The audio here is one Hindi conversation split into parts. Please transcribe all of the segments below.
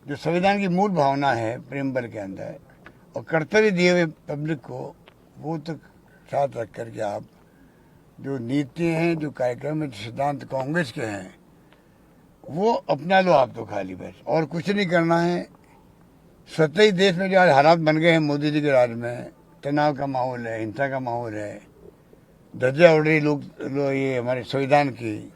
जो संविधान की मूल भावना है प्रेमबल के अंदर और कर्तव्य दिए हुए पब्लिक को, वो तो साथ रख करके आप जो नीति हैं, जो कार्यक्रम है, सिद्धांत कांग्रेस के हैं, वो अपना लो आप तो खाली, बस और कुछ नहीं करना है। स्वतः ही देश में जो आज हालात बन गए हैं मोदी जी के राज में, तनाव का माहौल है, हिंसा का माहौल है, धज्जियां उड़ रही ये हमारे संविधान की,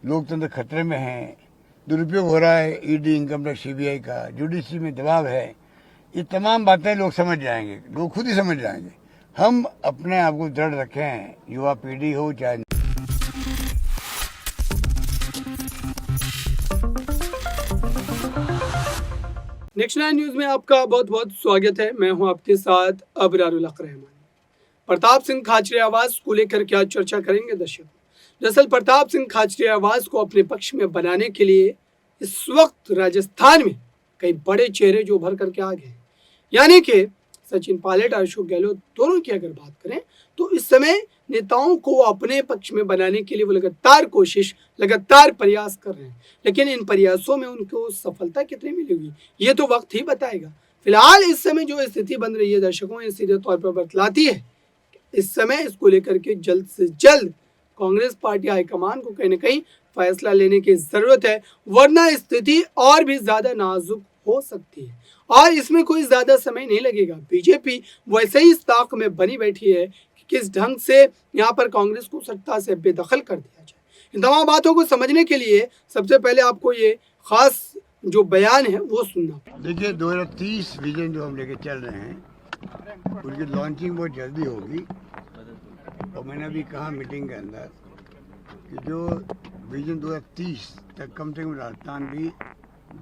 लोकतंत्र खतरे में है, दुरुपयोग हो रहा है ईडी, इनकम टैक्स, सीबीआई का, जुडिशरी में दबाव है। ये तमाम बातें लोग समझ जाएंगे, लोग खुद ही समझ जाएंगे। हम अपने आप को दृढ़ रखें, युवा पीढ़ी हो चाहे। नेक्स्ट 9 न्यूज में आपका बहुत बहुत स्वागत है। मैं हूं आपके साथ अबरारुल हक रहमान। प्रताप सिंह खाचरियावास को लेकर क्या चर्चा करेंगे दर्शकों। दरअसल प्रताप सिंह खाचरियावास को अपने पक्ष में बनाने के लिए इस वक्त राजस्थान में कई बड़े चेहरे जो उभर करके आ गए, यानी कि सचिन पायलट और अशोक गहलोत दोनों की अगर बात करें तो इस समय नेताओं को अपने पक्ष में बनाने के लिए वो लगातार प्रयास कर रहे हैं, लेकिन इन प्रयासों में उनको सफलता कितनी मिलेगी ये तो वक्त ही बताएगा। फिलहाल इस समय जो स्थिति बन रही है दर्शकों, ये सीधे तौर पर बतलाती है इस समय इसको लेकर के जल्द से जल्द कांग्रेस पार्टी हाईकमान को कहीं ना कहीं फैसला लेने की जरूरत है, वरना स्थिति और भी ज्यादा नाजुक हो सकती है और इसमें कोई ज्यादा समय नहीं लगेगा। बीजेपी वैसे ही इस ताक में बनी बैठी है कि किस ढंग से यहाँ पर कांग्रेस को सत्ता से बेदखल कर दिया जाए। इन तमाम बातों को समझने के लिए सबसे पहले आपको ये खास जो बयान है वो सुनना। देखिए 2030 विजन जो हम लेके चल रहे हैं उनकी लॉन्चिंग बहुत जल्दी होगी और मैंने अभी कहा मीटिंग के अंदर कि जो विजन 2030 तक कम से कम राजस्थान भी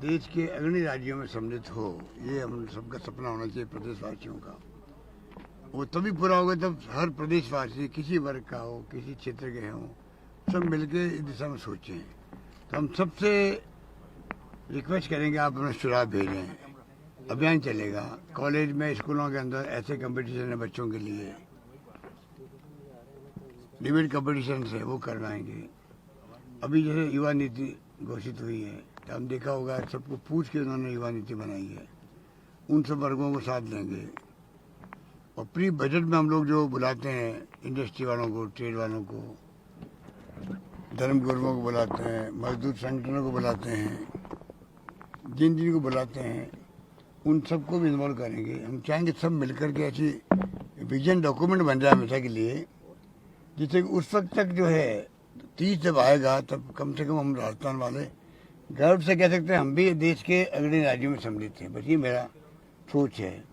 देश के अग्रणी राज्यों में सम्मिलित हो, ये हम सबका सपना होना चाहिए प्रदेशवासियों का। वो तभी पूरा होगा जब हर प्रदेशवासी किसी वर्ग का हो, किसी क्षेत्र के हों, सब मिलके इस दिशा में सोचें। तो हम सबसे रिक्वेस्ट करेंगे आप अपना सुझाव भेजें, अभियान चलेगा कॉलेज में, स्कूलों के अंदर ऐसे कंपटीशन है बच्चों के लिए, डिबेट कंपटीशन से वो करवाएंगे। अभी जैसे युवा नीति घोषित हुई है तो हम देखा होगा सबको पूछ के उन्होंने युवा नीति बनाई है, उन सब वर्गों को साथ लेंगे और प्री बजट में हम लोग जो बुलाते हैं इंडस्ट्री वालों को, ट्रेड वालों को, धर्म गुरुओं को बुलाते हैं, मजदूर संगठनों को बुलाते हैं, जिन को बुलाते हैं उन सबको भी इन्वॉल्व करेंगे। हम चाहेंगे सब मिलकर के ऐसी विजन डॉक्यूमेंट बन जाए हमेशा के लिए, जिससे उस वक्त तक जो है 30 जब आएगा तब कम से कम हम राजस्थान वाले गर्व से कह सकते हैं हम भी देश के अग्रणी राज्यों में सम्मिलित थे। बस ये मेरा सोच है।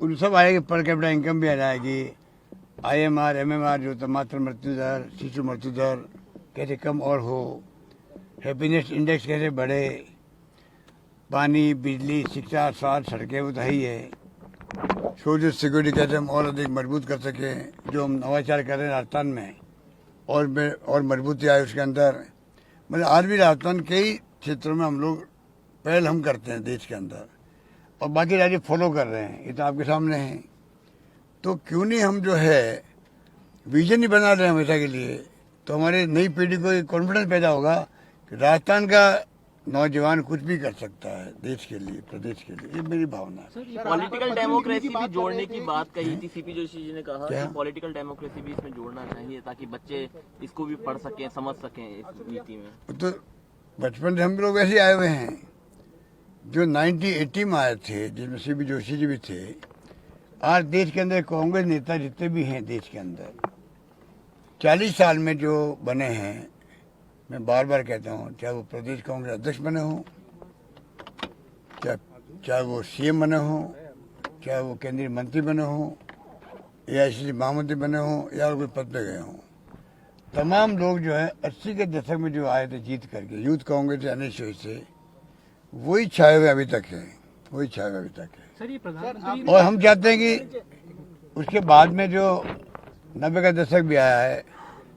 उन सब आएगी, पर कैपिटा इनकम भी आ जाएगी, IMR MMR जो मातृ मृत्यु दर, शिशु मृत्यु दर कैसे कम और हो, हैप्पीनेस इंडेक्स कैसे बढ़े, पानी, बिजली, शिक्षा, स्वास्थ्य, सड़कें वो तो ही है, सोशल सिक्योरिटी कैसे हम और अधिक मजबूत कर सकें, जो हम नवाचार कर रहे हैं राजस्थान में और मजबूती आए उसके अंदर। मतलब आज भी राजस्थान कई क्षेत्रों में हम लोग पहल हम करते हैं देश के अंदर और बाकी राज्य फॉलो कर रहे हैं, ये तो आपके सामने है। तो क्यों नहीं हम जो है विजन ही बना रहे हैं हमेशा के लिए, तो हमारे नई पीढ़ी को एक कॉन्फिडेंस पैदा होगा कि राजस्थान का नौजवान कुछ भी कर सकता है देश के लिए, प्रदेश के लिए। ये मेरी भावना है। पॉलिटिकल डेमोक्रेसी भी जोड़ने की बात कही थी सीपी जोशी जी ने, कहा कि पॉलिटिकल डेमोक्रेसी भी इसमें जोड़ना चाहिए ताकि बच्चे इसको भी पढ़ सकें, समझ सकें इस नीति में। तो बचपन से हम लोग ऐसे आए हुए हैं, जो 1980 में आए थे जिसमें सीपी जोशी जी भी थे। आज देश के अंदर कांग्रेस नेता जितने भी हैं देश के अंदर 40 साल में जो बने हैं, मैं बार बार कहता हूँ, चाहे वो प्रदेश कांग्रेस अध्यक्ष बने हों, चाहे वो CM बने हों, चाहे वो केंद्रीय मंत्री बने हों, AICC महामंत्री बने हों या कोई पद पे गए हों, तमाम लोग जो है 80 के दशक में जो आए थे जीत करके यूथ कांग्रेस NSU से, वही छाए हुए अभी तक है, वही छाए हुए अभी तक है। और हम चाहते हैं कि उसके बाद में जो 90 का दशक भी आया है,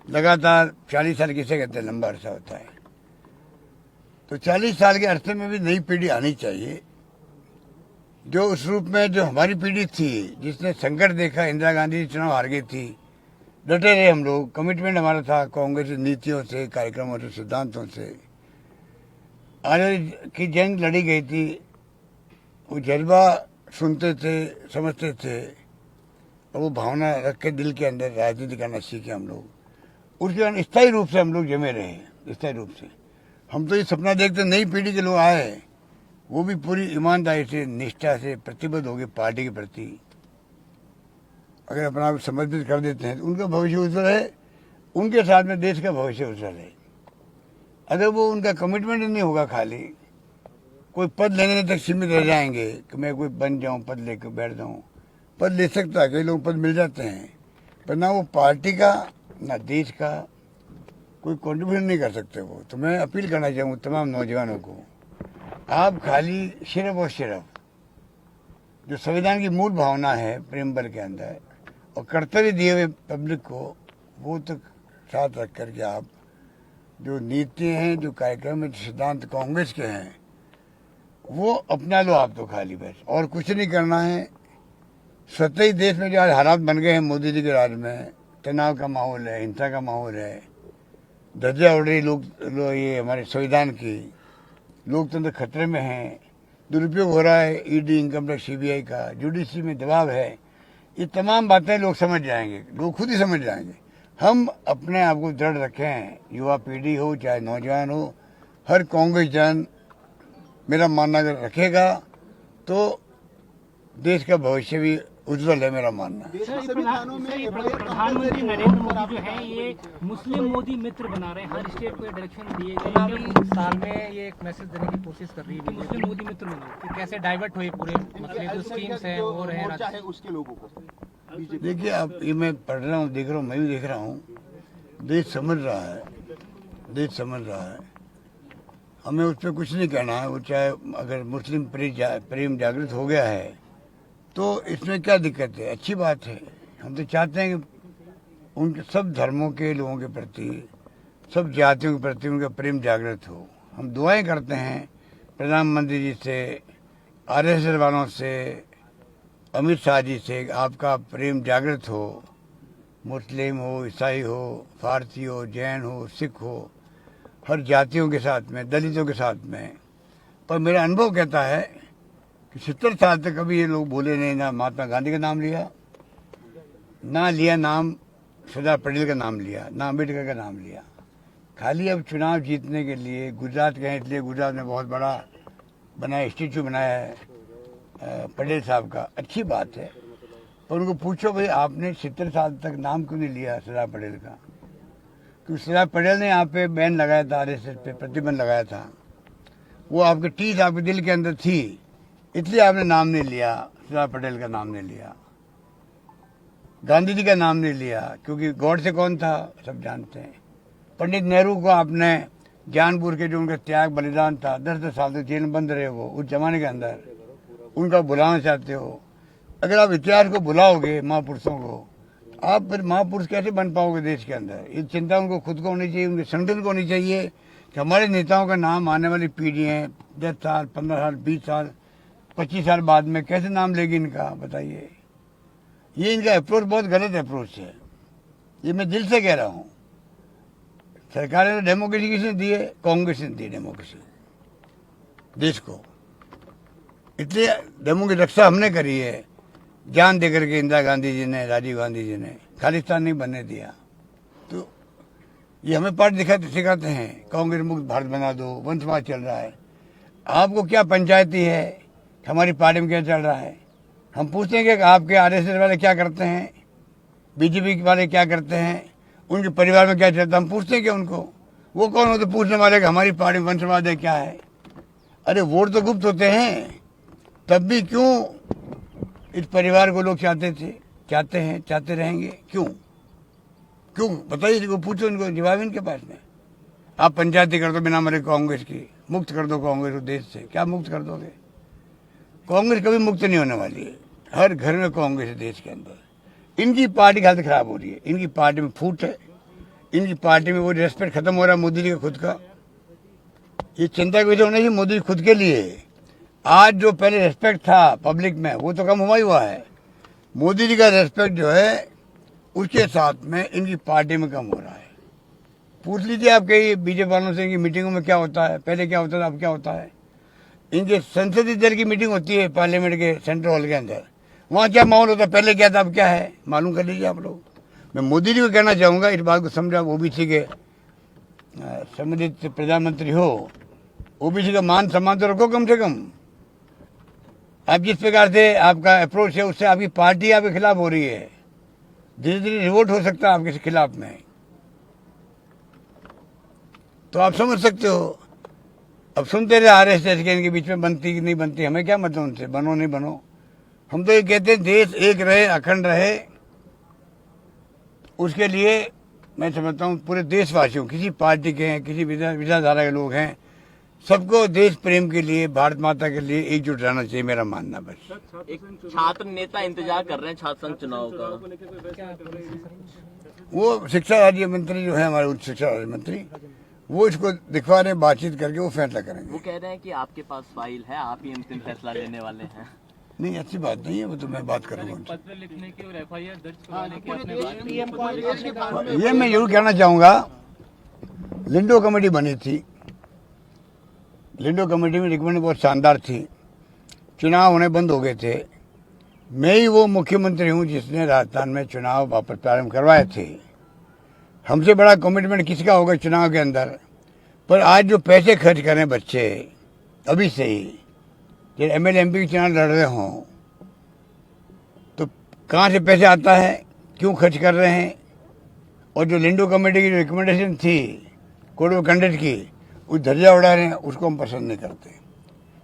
लगातार 40 साल किसे कहते हैं, लंबा अरसा होता है, तो 40 साल के अरसे में भी नई पीढ़ी आनी चाहिए, जो उस रूप में जो हमारी पीढ़ी थी जिसने संकट देखा, इंदिरा गांधी चुनाव हार गई थी, डटे रहे हम लोग, कमिटमेंट हमारा था कांग्रेस नीतियों से, कार्यक्रमों से, सिद्धांतों से। आज़ादी की जंग लड़ी गई थी वो जज्बा सुनते थे, समझते थे, और वो भावना रख के दिल के अंदर राजनीति करना सीखे हम लोग। उसके कारण स्थायी रूप से हम लोग जमे रहे, स्थायी रूप से। हम तो ये सपना देखते नई पीढ़ी के लोग आए, वो भी पूरी ईमानदारी से, निष्ठा से प्रतिबद्ध हो गए पार्टी के प्रति। अगर अपना आप समर्पित कर देते हैं तो उनका भविष्य उज्जवल है, उनके साथ में देश का भविष्य उज्जवल है। अगर वो उनका कमिटमेंट नहीं होगा, खाली कोई पद लेने तक सीमित रह जाएंगे कि मैं कोई बन जाऊं, पद लेकर बैठ जाऊं। पद ले सकता है, कई लोग पद मिल जाते हैं, पर ना वो पार्टी का ना देश का कोई कंट्रीब्यूशन नहीं कर सकते वो। तो मैं अपील करना चाहूँगा तमाम नौजवानों को, आप खाली सिर्फ और सिर्फ जो संविधान की मूल भावना है प्रेमबल के अंदर और कर्तव्य दिए हुए पब्लिक को, वो तक साथ रख करके आप जो नीति हैं, जो कार्यक्रम है, जो सिद्धांत कांग्रेस के हैं, वो अपना लो आप तो खाली बस, और कुछ नहीं करना है। स्वतः ही देश में जो आज हालात बन गए हैं मोदी जी के राज में, तनाव का माहौल है, हिंसा का माहौल है, धज्जियां उड़ रही लोग ये हमारे संविधान की, लोकतंत्र खतरे में है, दुरुपयोग हो रहा है ईडी, इनकम टैक्स, सीबीआई का, जुडिशरी में दबाव है। ये तमाम बातें लोग समझ जाएंगे, लोग खुद ही समझ जाएंगे। हम अपने आप को दृढ़ रखें, युवा पीढ़ी हो चाहे नौजवान हो, हर कांग्रेस जन मेरा मानना अगर रखेगा तो देश का भविष्य भी उज्जवल है, मेरा मानना। प्रधानमंत्री नरेंद्र मोदी जो है ये मुस्लिम मोदी मित्र बना रहे हैं, हर स्टेट को डायरेक्शन दिए गए साल में ये एक मैसेज देने की कोशिश कर रही है मुस्लिम मोदी मित्र बनाओ, कि कैसे डाइवर्ट हुए पूरे मतलब जो स्कीम्स हैं वो रहे उसके लोगों को। देखिए, आप ये मैं पढ़ रहा हूँ, देख रहा हूँ, मैं भी देख रहा हूँ, देश समझ रहा है, देश समझ रहा है। हमें उस पर कुछ नहीं कहना है। वो चाहे अगर मुस्लिम प्रेम जागृत हो गया है तो इसमें क्या दिक्कत है, अच्छी बात है। हम तो चाहते हैं कि उनके सब धर्मों के लोगों के प्रति, सब जातियों के प्रति उनका प्रेम जागृत हो। हम दुआएं करते हैं प्रधानमंत्री जी से, आरएसएस वालों से, अमित शाह जी से, आपका प्रेम जागृत हो, मुस्लिम हो, ईसाई हो, फारसी हो, जैन हो, सिख हो, हर जातियों के साथ में, दलितों के साथ में। पर मेरा अनुभव कहता है कि 70 साल तक कभी ये लोग बोले नहीं, ना महात्मा गांधी का नाम लिया, ना लिया नाम सरदार पटेल का नाम लिया, ना अम्बेडकर का नाम लिया। खाली अब चुनाव जीतने के लिए गुजरात गए, इसलिए गुजरात में बहुत बड़ा बनाया, स्टेचू बनाया है पटेल साहब का, अच्छी बात है। पर उनको पूछो भाई आपने 70 साल तक नाम क्यों नहीं लिया सरदार पटेल का? क्योंकि सरदार पटेल ने यहाँ पे बैन लगाया था, आरएसएस पे प्रतिबंध लगाया था। वो आपके टीस आपके दिल के अंदर थी, इसलिए आपने नाम नहीं लिया, सरदार पटेल का नाम नहीं लिया, गांधी जी का नाम नहीं लिया। क्योंकि गॉड से कौन था सब जानते हैं। पंडित नेहरू को आपने जानबूझ के, जो उनका त्याग बलिदान था, 10-10 साल तक जेल में बंद रहे वो उस जमाने के अंदर, उनका बुलाना चाहते हो। अगर आप इतिहास को बुलाओगे, महापुरुषों को, आप फिर महापुरुष कैसे बन पाओगे देश के अंदर? ये चिंता उनको खुद को होनी चाहिए, उनके संगठन को होनी चाहिए कि हमारे नेताओं का नाम आने वाली पीढ़ी है 10 साल, 15 साल, 20 साल, 25 साल बाद में कैसे नाम लेगी इनका, बताइए। ये इनका अप्रोच बहुत गलत अप्रोच है, ये मैं दिल से कह रहा हूँ। सरकार ने डेमोक्रेसी किसने दी है? कांग्रेस ने दी डेमोक्रेसी देश को, इसलिए डेमोक्रेसी की रक्षा हमने करी है, जान दे करके इंदिरा गांधी जी ने, राजीव गांधी जी ने, खालिस्तान नहीं बनने दिया। तो ये हमें पाठ सिखाते हैं, कांग्रेस मुक्त भारत बना दो, वंशवाद चल रहा है। आपको क्या पंचायती है, हमारी पार्टी में क्या चल रहा है? हम पूछते हैं कि आपके आरएसएस वाले क्या करते हैं, बीजेपी वाले क्या करते हैं, उनके परिवार में क्या चलता है? हम पूछते हैं कि उनको, वो कौन होते पूछने वाले कि हमारी पार्टी में वंशवाद है क्या है? अरे वोट तो गुप्त होते हैं, तब भी क्यों इस परिवार को लोग चाहते हैं, चाहते रहेंगे? क्यों बताइए, इनको पूछो, इनको जवाब इनके पास में। आप पंचायती कर दो बिना मरे कांग्रेस की, मुक्त कर दो कांग्रेस को देश से, क्या मुक्त कर दोगे? कांग्रेस कभी मुक्त नहीं होने वाली है, हर घर में कांग्रेस है देश के अंदर। इनकी पार्टी की हालत खराब हो रही है, इनकी पार्टी में फूट है, इनकी पार्टी में वो रेस्पेक्ट खत्म हो रहा है मोदी जी का खुद का। ये चिंता की वजह होना चाहिए मोदी खुद के लिए। आज जो पहले रेस्पेक्ट था पब्लिक में, वो तो कम हुआ है। मोदी जी का रेस्पेक्ट जो है उसके साथ में इनकी पार्टी में कम हो रहा है। पूछ लीजिए आपके बीजेपी वालों से, इनकी मीटिंगों में क्या होता है, पहले क्या होता था, अब क्या होता है। इनके संसदीय दल की मीटिंग होती है पार्लियामेंट के सेंट्रल हॉल के अंदर, वहाँ क्या माहौल होता है, पहले क्या था अब क्या है, मालूम कर लीजिए आप लोग। मैं मोदी जी को कहना चाहूँगा इस बात को समझा, ओबीसी के सम्मानित प्रधानमंत्री हो, ओबीसी का मान सम्मान तो रखो कम से कम। आप जिस प्रकार से आपका अप्रोच है उससे आपकी पार्टी आपके खिलाफ हो रही है, धीरे धीरे रिवोल्ट हो सकता है आपके खिलाफ में, तो आप समझ सकते हो। अब सुनते रहे आरएसएस के इनके बीच में बनती कि नहीं बनती, हमें क्या मतलब उनसे, बनो नहीं बनो। हम तो ये कहते हैं देश एक रहे, अखंड रहे, उसके लिए मैं समझता हूँ पूरे देशवासियों, किसी पार्टी के हैं, किसी विचारधारा के लोग हैं, सबको देश प्रेम के लिए, भारत माता के लिए एकजुट रहना चाहिए, मेरा मानना बस। एक छात्र नेता इंतजार कर रहे हैं छात्र संघ चुनाव का, वो शिक्षा राज्य मंत्री जो है हमारे उच्च शिक्षा राज्य मंत्री, वो इसको दिखवा रहे हैं, बातचीत करके वो फैसला करेंगे। वो कह रहे हैं कि आपके पास फाइल है, आप ही अंतिम फैसला लेने वाले हैं। नहीं, अच्छी बात नहीं है, वो तो मैं बात करूंगा उनसे। पत्र लिखने की और एफआईआर दर्ज करवाने की आपने बात की। ये मैं जरूर कहना चाहूँगा, लिंडो कमेटी बनी थी, लिंडो कमेटी में रिकमेंड बहुत शानदार थी, चुनाव होने बंद हो गए थे, मैं ही वो मुख्यमंत्री हूँ जिसने राजस्थान में चुनाव वापस प्रारंभ करवाए थे। हमसे बड़ा कमिटमेंट किसका होगा चुनाव के अंदर, पर आज जो पैसे खर्च कर रहे हैं बच्चे अभी से ही, जब एमएलए एमपी के चुनाव लड़ रहे हों, तो कहाँ से पैसे आता है, क्यों खर्च कर रहे हैं, और जो लिंडो कमेटी की जो रिकमेंडेशन थी कोड ऑफ कंडक्ट की, उस धज्जा उड़ा रहे हैं, उसको हम पसंद नहीं करते।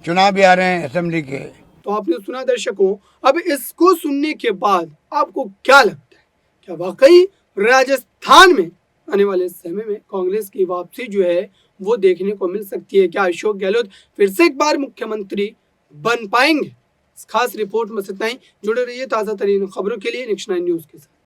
चुनाव भी आ रहे हैं असेंबली के। तो आपने सुना दर्शकों, अब इसको सुनने के बाद आपको क्या लगता है, क्या वाकई राजस्थान में आने वाले समय में कांग्रेस की वापसी जो है वो देखने को मिल सकती है? क्या अशोक गहलोत फिर से एक बार मुख्यमंत्री बन पाएंगे? इस खास रिपोर्ट में इतना ही। जुड़े रहिए ताज़ा तरीन खबरों के लिए नेक्स्ट 9 न्यूज़ के साथ।